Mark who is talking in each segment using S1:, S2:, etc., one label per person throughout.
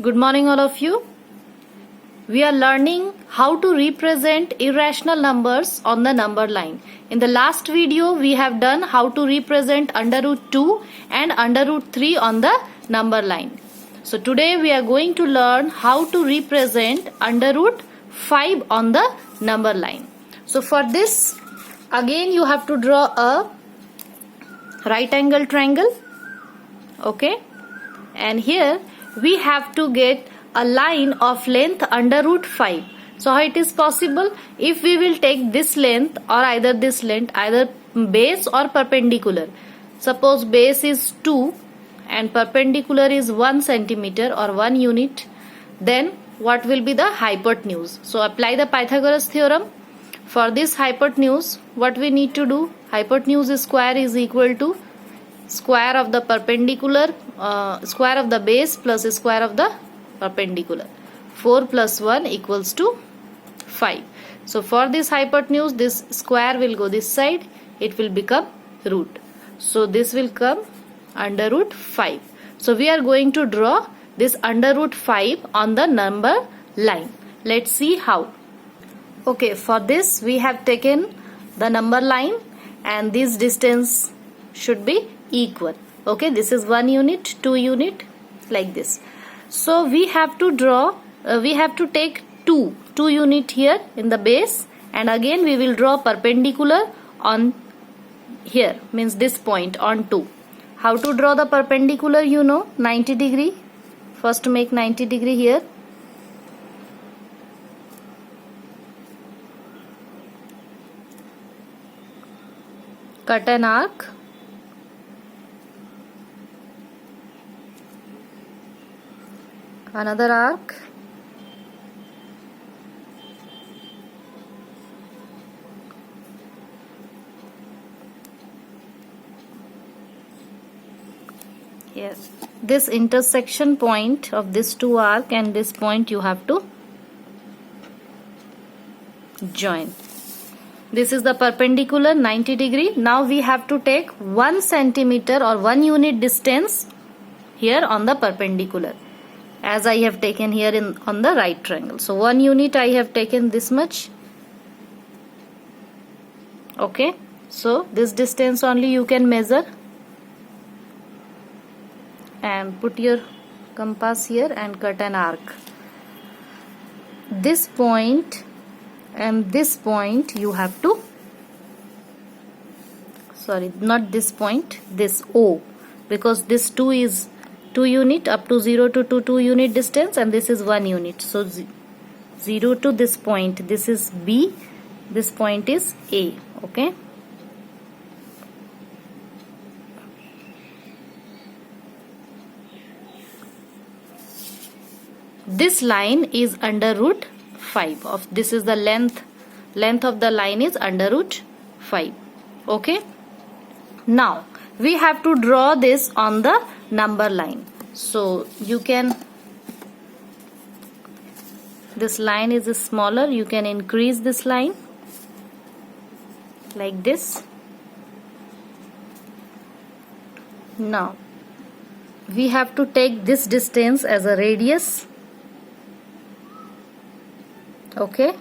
S1: Good morning all of you. We are learning how to represent irrational numbers on the number line. In the last video we have done how to represent under root 2 and under root 3 on the number line. So today we are going to learn how to represent under root 5 on the number line. So for this again you have to draw a right angle triangle. Okay, and here we have to get a line of length under root 5. So how it is possible? If we will take this length or either this length, either base or perpendicular. Suppose base is 2 and perpendicular is 1 centimeter or 1 unit, then what will be the hypotenuse? So apply the Pythagoras theorem. For this hypotenuse, what we need to do? Hypotenuse square is equal to square of the perpendicular, square of the base plus square of the perpendicular. 4 plus 1 equals to 5. So for this hypotenuse, this square will go this side, it will become root. So this will come under root 5. So we are going to draw this under root 5 on the number line. Let's see how. Okay, for this we have taken the number line and this distance should be equal. Okay, this is 1 unit, 2 unit, like this. So we have to draw, we have to take 2 unit here in the base, and again we will draw perpendicular on here, means this point on 2. How to draw the perpendicular? You know, 90 degree. First make 90 degree here. Cut an arc. Another arc. Here, this intersection point of this two arc and this point you have to join. This is the perpendicular 90 degree. Now we have to take 1 centimeter or 1 unit distance here on the perpendicular, as I have taken here on the right triangle. So 1 unit I have taken this much. Okay, so this distance only you can measure and put your compass here and cut an arc. This point and this point you have to, sorry, not this point, this O, because this 2 is 2 unit, up to 0 to 2 unit distance, and this is 1 unit. So 0 to this point, this is B, this point is A. Okay, this line is under root 5 of, this is the length of the line is under root 5. Okay, now we have to draw this on the number line. So you can, this line is smaller, you can increase this line like this. Now we have to take this distance as a radius. Okay,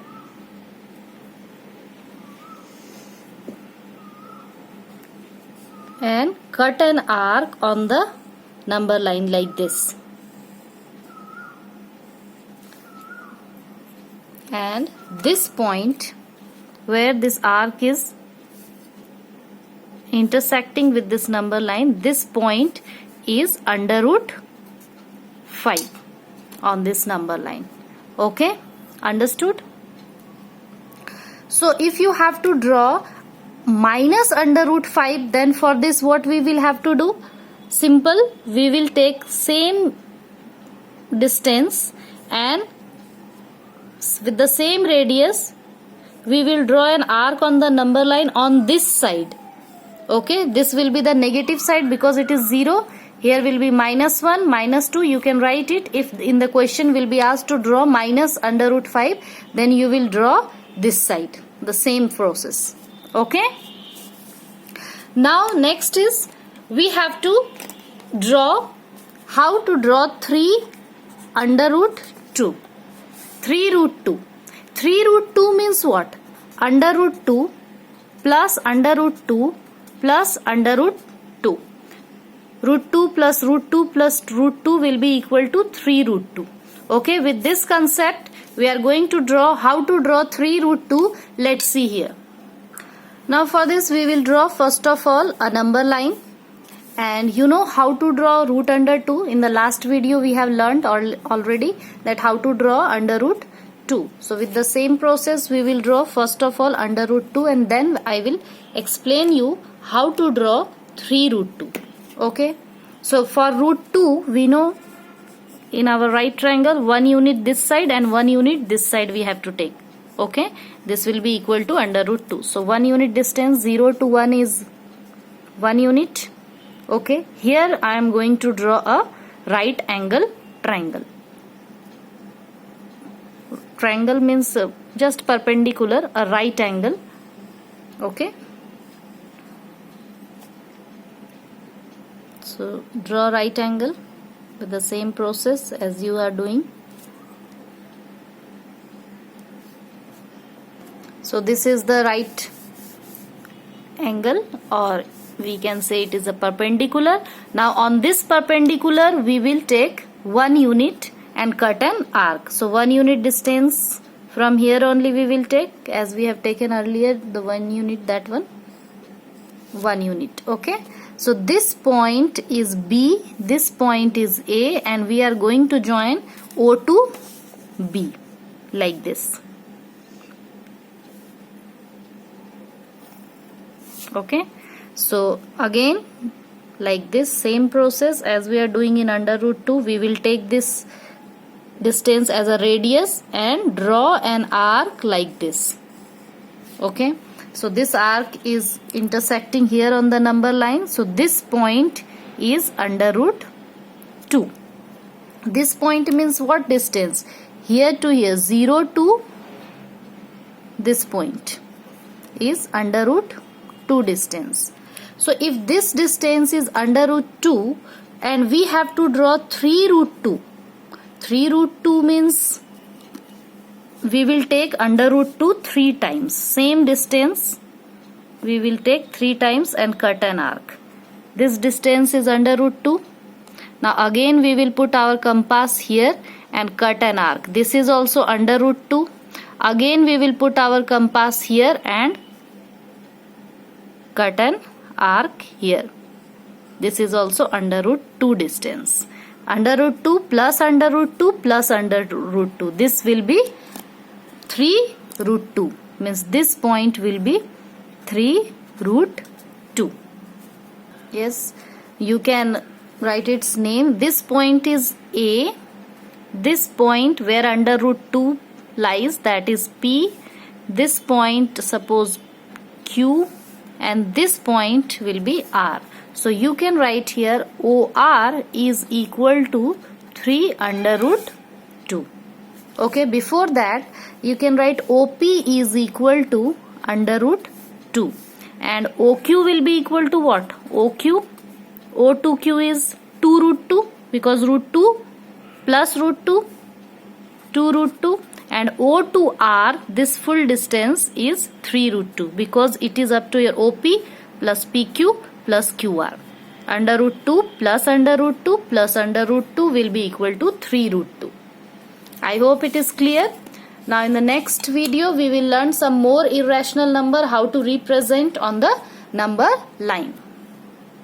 S1: and cut an arc on the number line like this, and this point where this arc is intersecting with this number line, this point is under root 5 on this number line. Okay, understood? So if you have to draw minus under root 5, then for this what we will have to do? Simple, we will take same distance and with the same radius we will draw an arc on the number line on this side. Okay, this will be the negative side because it is 0. Here will be minus 1, minus 2. You can write it. If in the question will be asked to draw minus under root 5, then you will draw this side. The same process. Okay. Now next is we have to draw, how to draw 3 under root 2. 3 root 2. 3 root 2 means what? Under root 2 plus under root 2 plus under root 2. Root 2 plus root 2 plus root 2 will be equal to 3 root 2. Okay, with this concept, we are going to draw how to draw 3 root 2. Let's see here. Now for this, we will draw first of all a number line. And you know how to draw root under 2. In the last video, we have learned already that how to draw under root 2. So with the same process, we will draw first of all under root 2, and then I will explain you how to draw 3 root 2. Okay. So for root 2, we know in our right triangle, 1 unit this side and 1 unit this side we have to take. Okay. This will be equal to under root 2. So 1 unit distance, 0 to 1 is 1 unit. Okay. Here I am going to draw a right angle triangle. Triangle means just perpendicular, a right angle. Okay. So draw right angle with the same process as you are doing. So this is the right angle, or we can say it is a perpendicular. Now on this perpendicular we will take 1 unit and cut an arc. So 1 unit distance from here only we will take, as we have taken earlier the 1 unit, that one 1 unit. Okay. So this point is B, this point is A, and we are going to join O to B like this. Okay. So again, like this same process as we are doing in under root 2, we will take this distance as a radius and draw an arc like this. Okay. So this arc is intersecting here on the number line. So this point is under root 2. This point means what distance? Here to here, 0 to this point is under root 2 distance. So if this distance is under root 2 and we have to draw 3 root 2. 3 root 2 means we will take under root 2 3 times. Same distance we will take 3 times and cut an arc. This distance is under root 2. Now again we will put our compass here and cut an arc. This is also under root 2. Again we will put our compass here and cut an arc here. This is also under root 2 distance. Under root 2 plus under root 2 plus under root 2. This will be 3 root 2. Means this point will be 3 root 2. Yes, you can write its name. This point is A. This point where under root 2 lies, that is P. This point, suppose Q, and this point will be R. So you can write here OR is equal to 3 under root 2. Okay, before that you can write OP is equal to under root 2. And OQ will be equal to what? OQ. O to Q is 2 root 2, because root 2 plus root 2, 2 root 2. And O to R, this full distance is 3 root 2, because it is up to your OP plus PQ plus QR. Under root 2 plus under root 2 plus under root 2 will be equal to 3 root 2. I hope it is clear. Now in the next video we will learn some more irrational number, how to represent on the number line.